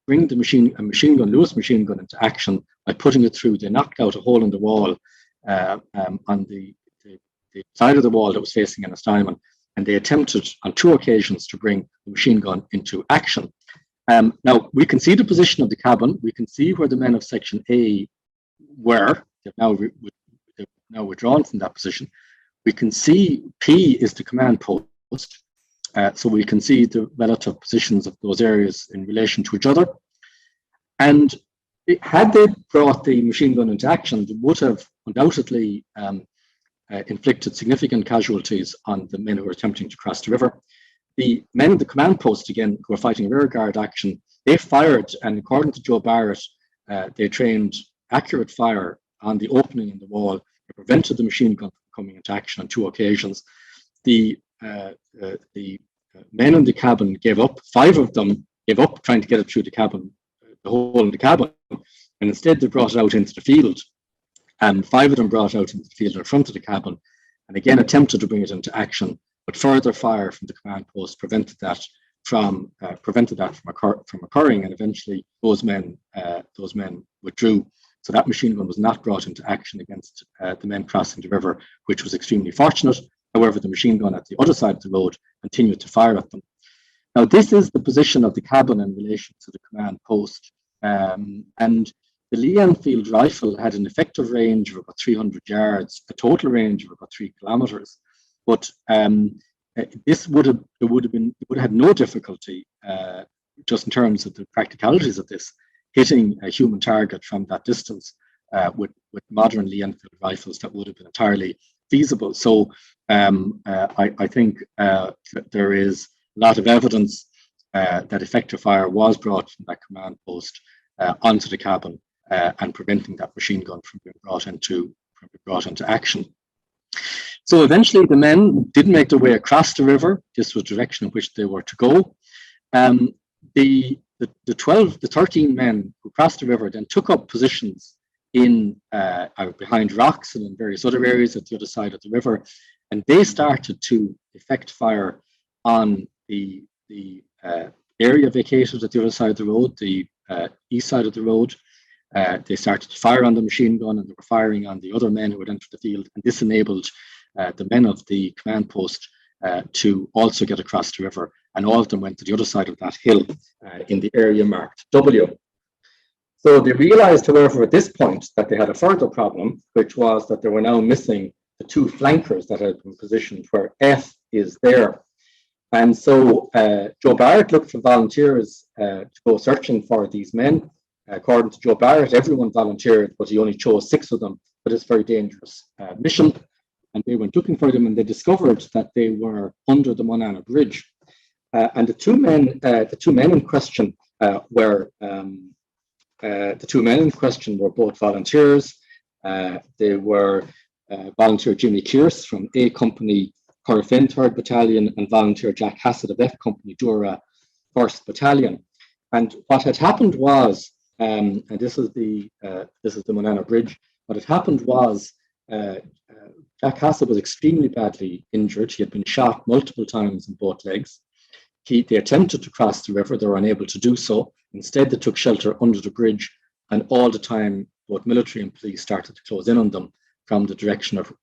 bring the Lewis machine gun into action by putting it through. They knocked out a hole in the wall on the side of the wall that was facing Ennistymon, and they attempted on 2 occasions to bring the machine gun into action. Now, we can see the position of the cabin. We can see where the men of Section A were. They've now withdrawn from that position. We can see P is the command post. So we can see the relative positions of those areas in relation to each other. And had they brought the machine gun into action, they would have undoubtedly inflicted significant casualties on the men who were attempting to cross the river. The men of the command post, again, who were fighting rearguard action, they fired, and according to Joe Barrett, they trained accurate fire on the opening in the wall. They prevented the machine gun from coming into action on 2 occasions. The men in the cabin gave up. 5 of them gave up trying to get it through the cabin, the hole in the cabin, and instead they brought it out into the field. And 5 of them brought it out into the field in front of the cabin, and again attempted to bring it into action. But further fire from the command post prevented that from occurring, and eventually those men withdrew. So that machine gun was not brought into action against the men crossing the river, which was extremely fortunate. However, the machine gun at the other side of the road continued to fire at them. Now, this is the position of the cabin in relation to the command post, and the Lee Enfield rifle had an effective range of about 300 yards, a total range of about 3 kilometers. But this would have had no difficulty, just in terms of the practicalities of this, hitting a human target from that distance with modern Lee Enfield rifles. That would have been entirely feasible. So I think there is a lot of evidence that effective fire was brought from that command post onto the cabin and preventing that machine gun from being brought into action. So eventually the men did make their way across the river. This was the direction in which they were to go. The 13 men who crossed the river then took up positions in behind rocks and in various other areas at the other side of the river, and they started to effect fire on the area vacated at the other side of the road, the east side of the road. They started to fire on the machine gun, and they were firing on the other men who had entered the field, and this enabled the men of the command post to also get across the river, and all of them went to the other side of that hill in the area marked W. So they realized, however, at this point that they had a further problem, which was that they were now missing the 2 flankers that had been positioned where F is there. And so Joe Barrett looked for volunteers to go searching for these men. According to Joe Barrett, everyone volunteered, but he only chose 6 of them for this very dangerous mission. And they went looking for them, and they discovered that they were under the Monreal Bridge. And the two men in question were both volunteers. They were volunteer Jimmy Kearse from A Company, Corofin 3rd Battalion, and volunteer Jack Hassett of F Company, Dura 1st Battalion. And what had happened was, and this is the Monreal Bridge. What had happened was Jack Hassett was extremely badly injured. He had been shot multiple times in both legs. They attempted to cross the river. They were unable to do so. Instead, they took shelter under the bridge, and all the time, both military and police started to close in on them from the direction of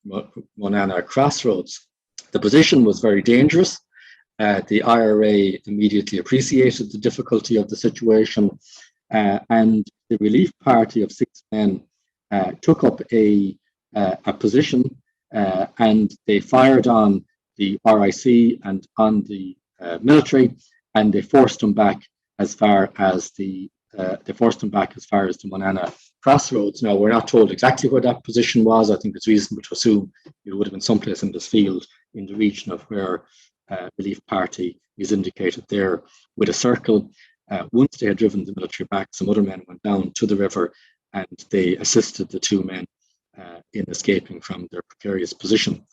Monana Crossroads. The position was very dangerous. The IRA immediately appreciated the difficulty of the situation, and the relief party of 6 men took up a position, and they fired on the RIC and on the military, and they forced them back as far as the Monana Crossroads. Now, we're not told exactly where that position was. I think it's reasonable to assume it would have been someplace in this field in the region of where relief party is indicated there with a circle. Once they had driven the military back, some other men went down to the river, and they assisted the 2 men in escaping from their precarious position.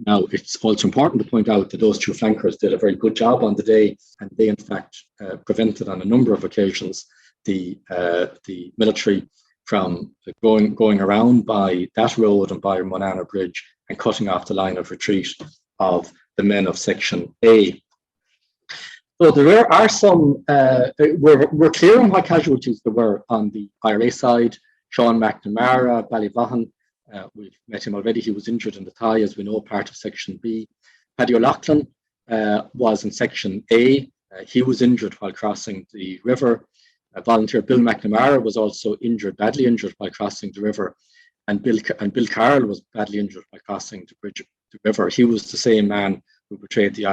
Now, it's also important to point out that those 2 flankers did a very good job on the day, and they in fact prevented on a number of occasions the military from going around by that road and by Monana Bridge and cutting off the line of retreat of the men of Section A. So there are some, we're clear on what casualties there were on the IRA side. Sean McNamara, Ballyvaughan, we've met him already. He was injured in the thigh, as we know, part of Section B. Paddy O'Loughlin was in Section A. He was injured while crossing the river. Volunteer Bill McNamara was also badly injured while crossing the river. And Bill Carroll was badly injured by crossing the river. He was the same man who betrayed the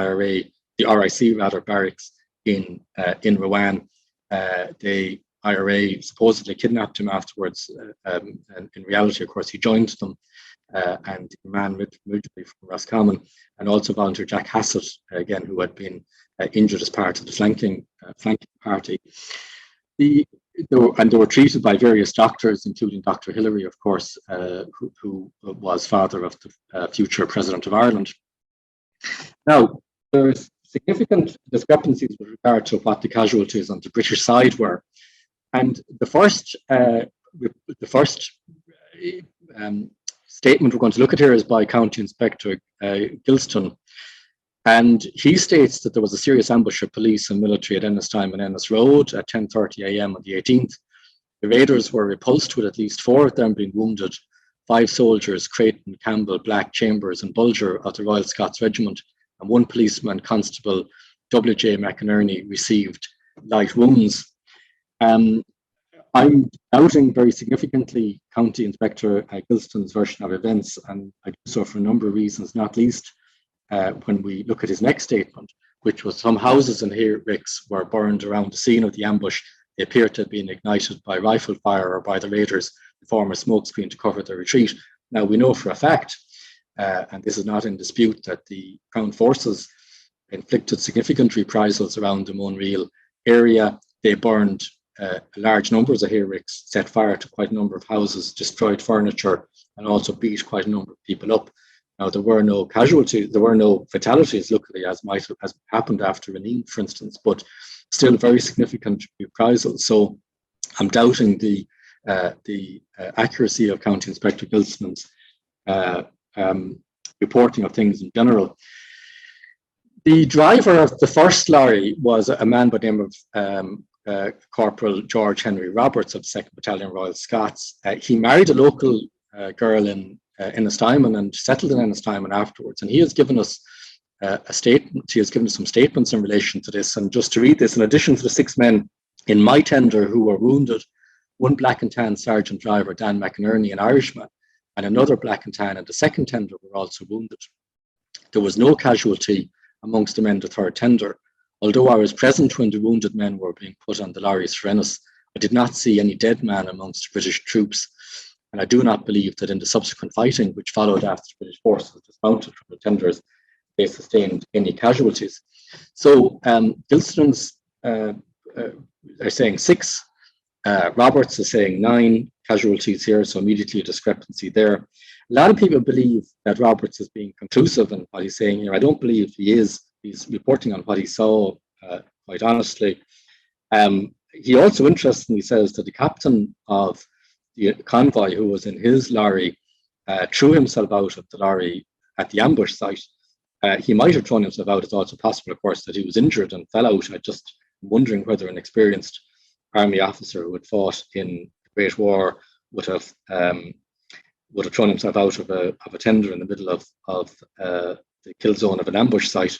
RIC barracks in Rowan. The IRA supposedly kidnapped him afterwards, and in reality, of course, he joined them. and man Midgley from Roscommon, and also volunteer Jack Hassett, again, who had been injured as part of the flanking party. They were treated by various doctors, including Dr. Hillary, of course, who was father of the future President of Ireland. Now, there's significant discrepancies with regard to what the casualties on the British side were. And the first statement we're going to look at here is by County Inspector Gilston. And he states that there was a serious ambush of police and military at Ennistymon and Ennis Road at 10:30 a.m. on the 18th. The raiders were repulsed, with at least 4 of them being wounded. 5 soldiers, Creighton, Campbell, Black, Chambers and Bulger of the Royal Scots Regiment, and 1 policeman, Constable W.J. McInerney, received light wounds. I'm doubting very significantly County Inspector Gilston's version of events, and I do so for a number of reasons, not least when we look at his next statement, which was some houses in Ricks were burned around the scene of the ambush. They appeared to have been ignited by rifle fire or by the raiders to form a smoke screen to cover their retreat. Now, we know for a fact, and this is not in dispute, that the Crown Forces inflicted significant reprisals around the Monreal area. They burned large numbers of Ricks, set fire to quite a number of houses, destroyed furniture, and also beat quite a number of people up. Now, there were no casualties, there were no fatalities, luckily, as might have happened after Minihan, for instance, but still very significant reprisals. So I'm doubting the accuracy of County Inspector Gilston's reporting of things in general. The driver of the first lorry was a man by the name of Corporal George Henry Roberts of the 2nd Battalion Royal Scots. He married a local girl in Ennistymon and settled in Ennistymon afterwards, and he has given us a statement. He has given us some statements in relation to this, and just to read this: in addition to the 6 men in my tender who were wounded, 1 black and tan sergeant driver, Dan McInerney, an Irishman, and another black and tan in the 2nd tender were also wounded. There was no casualty amongst the men in the 3rd tender. Although I was present when the wounded men were being put on the lorries for Ennis, I did not see any dead man amongst British troops, and I do not believe that in the subsequent fighting which followed after the British forces dismounted from the tenders, they sustained any casualties. So Gilston's are saying 6, Roberts is saying 9 casualties here, so immediately a discrepancy there. A lot of people believe that Roberts is being conclusive in what he's saying here. I don't believe he is. He's reporting on what he saw, quite honestly. He also interestingly says that the captain of the convoy, who was in his lorry, threw himself out of the lorry at the ambush site. He might have thrown himself out. It's also possible, of course, that he was injured and fell out. I just am wondering whether an experienced army officer who had fought in the Great War would have thrown himself out of a tender in the middle of the kill zone of an ambush site.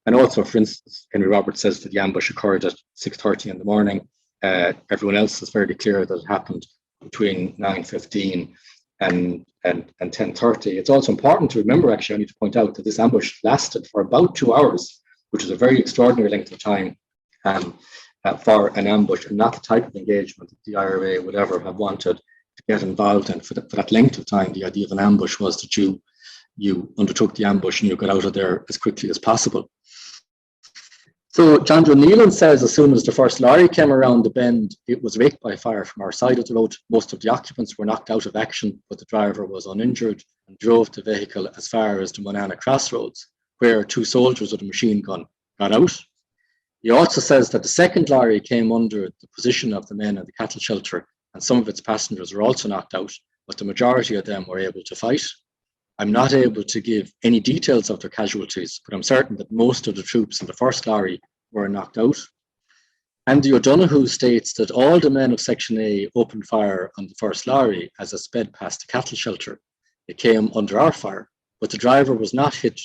And also, for instance, Henry Roberts says that the ambush occurred at 6:30 in the morning. Everyone else is fairly clear that it happened between 9:15 and 10:30. It's also important to remember, actually, I need to point out that this ambush lasted for about 2 hours, which is a very extraordinary length of time for an ambush, and not the type of engagement that the IRA would ever have wanted to get involved in. For that length of time, the idea of an ambush was that you undertook the ambush and you got out of there as quickly as possible. So John Nealon says as soon as the first lorry came around the bend, it was raked by fire from our side of the road. Most of the occupants were knocked out of action, but the driver was uninjured and drove the vehicle as far as the Monana crossroads, where 2 soldiers with a machine gun got out. He also says that the second lorry came under the position of the men in the cattle shelter, and some of its passengers were also knocked out, but the majority of them were able to fight. I'm not able to give any details of their casualties, but I'm certain that most of the troops in the first lorry were knocked out. Andy O'Donoghue states that all the men of Section A opened fire on the first lorry as it sped past the cattle shelter. It came under our fire, but the driver was not hit,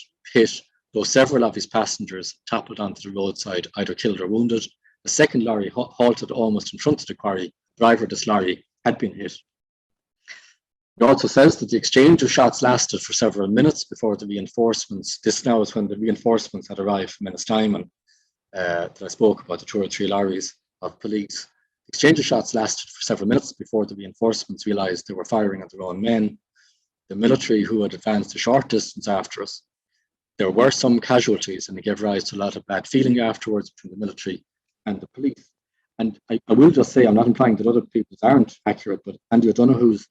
though several of his passengers toppled onto the roadside, either killed or wounded. The second lorry halted almost in front of the quarry. The driver of this lorry had been hit. It also says that the exchange of shots lasted for several minutes before the reinforcements. This now is when the reinforcements had arrived from Ennistymon that I spoke about, the 2 or 3 lorries of police. The exchange of shots lasted for several minutes before the reinforcements realised they were firing at their own men. the military who had advanced a short distance after us. There were some casualties, and it gave rise to a lot of bad feeling afterwards between the military and the police. And I will just say, I'm not implying that other people's aren't accurate, but Andy O'Donoghue's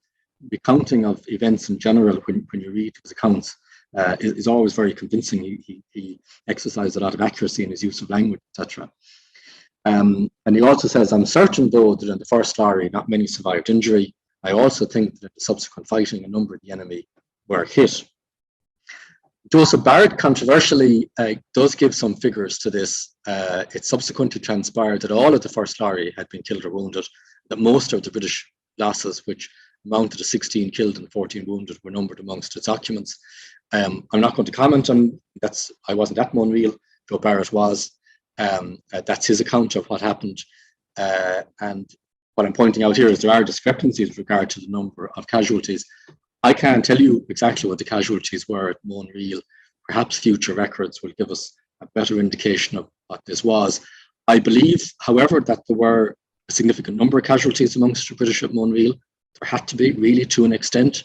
recounting of events in general, when you read his accounts, is always very convincing. He exercised a lot of accuracy in his use of language, etc. And he also says, I'm certain, though, that in the first lorry, not many survived injury. I also think that in the subsequent fighting, a number of the enemy were hit. Joseph Barrett controversially does give some figures to this. It subsequently transpired that all of the first lorry had been killed or wounded, that most of the British losses, which amounted to 16 killed and 14 wounded, were numbered amongst its documents. I'm not going to comment on that. I wasn't at Monreal. Joe Barrett was. That's his account of what happened. And what I'm pointing out here is there are discrepancies with regard to the number of casualties. I can't tell you exactly what the casualties were at Monreal. Perhaps future records will give us a better indication of what this was. I believe, however, that there were a significant number of casualties amongst the British at Monreal. There had to be, really, to an extent.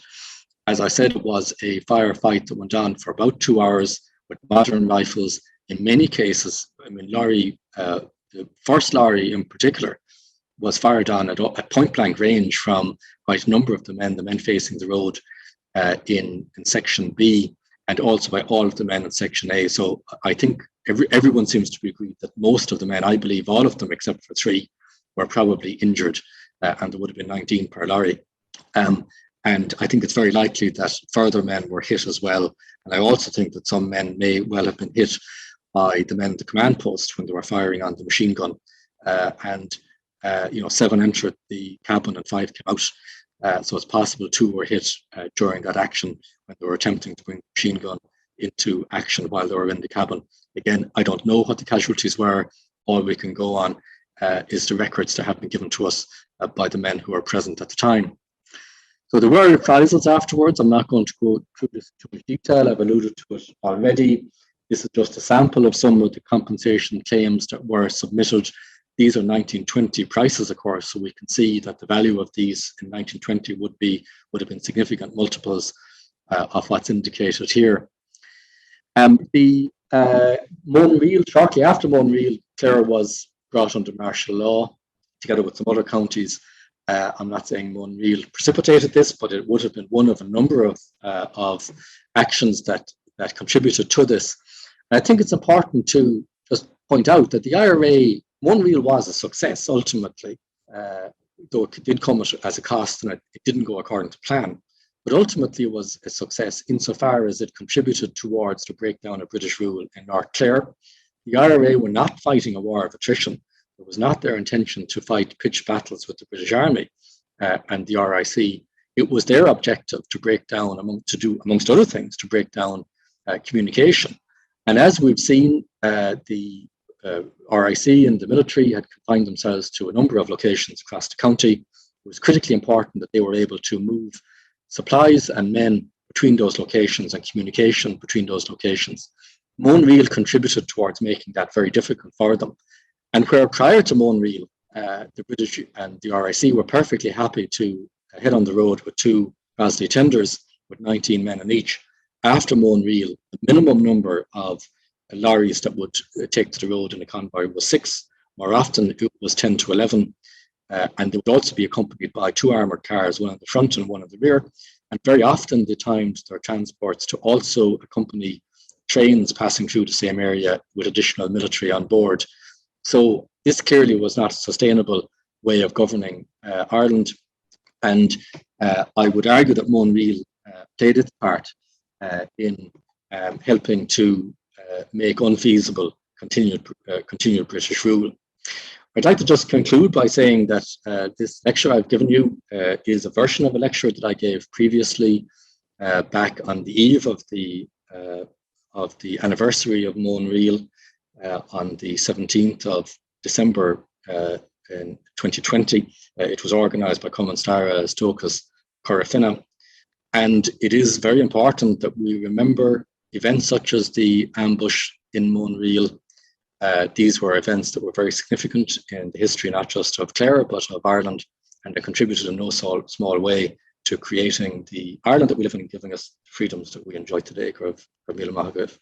As I said, it was a firefight that went on for about 2 hours with modern rifles. In many cases, I mean, the first lorry in particular, was fired on at point-blank range from quite a number of the men facing the road in Section B, and also by all of the men in Section A. So I think everyone seems to be agreed that most of the men, I believe all of them except for 3, were probably injured, and there would have been 19 per lorry. And I think it's very likely that further men were hit as well. And I also think that some men may well have been hit by the men at the command post when they were firing on the machine gun. 7 entered the cabin and 5 came out. So it's possible 2 were hit during that action when they were attempting to bring the machine gun into action while they were in the cabin. Again, I don't know what the casualties were. All we can go on is the records that have been given to us by the men who were present at the time. So there were reprisals afterwards. I'm not going to go through this in too much detail. I've alluded to it already. This is just a sample of some of the compensation claims that were submitted. These are 1920 prices, of course, so we can see that the value of these in 1920 would have been significant multiples of what's indicated here. The Monreal, shortly after Monreal, Clare was brought under martial law together with some other counties. I'm not saying Monreal precipitated this, but it would have been one of a number of actions that contributed to this. And I think it's important to just point out that the IRA, Monreal was a success ultimately, though it did come as a cost and it didn't go according to plan. But ultimately it was a success insofar as it contributed towards the breakdown of British rule in North Clare. The IRA were not fighting a war of attrition. It was not their intention to fight pitched battles with the British Army and the RIC. It was their objective to break down, amongst other things, to break down communication. And as we've seen, the RIC and the military had confined themselves to a number of locations across the county. It was critically important that they were able to move supplies and men between those locations and communication between those locations. Monreal contributed towards making that very difficult for them. And where prior to Monreal, the British and the RIC were perfectly happy to head on the road with 2 Bosley tenders with 19 men in each. After Monreal, the minimum number of lorries that would take to the road in a convoy was 6. More often, it was 10 to 11. And they would also be accompanied by 2 armoured cars, one on the front and one on the rear. And very often, they timed their transports to also accompany trains passing through the same area with additional military on board. So this clearly was not a sustainable way of governing Ireland. And I would argue that Monreal played its part in helping to make unfeasible continued British rule. I'd like to just conclude by saying that this lecture I've given you is a version of a lecture that I gave previously back on the eve of the anniversary of Monreal on the 17th of December in 2020. It was organised by Cumanstara Stokas Corafina. And it is very important that we remember events such as the ambush in Monreal. These were events that were very significant in the history, not just of Clare, but of Ireland, and they contributed in no small way to creating the Ireland that we live in and giving us freedoms that we enjoy today. Mille maith agaibh.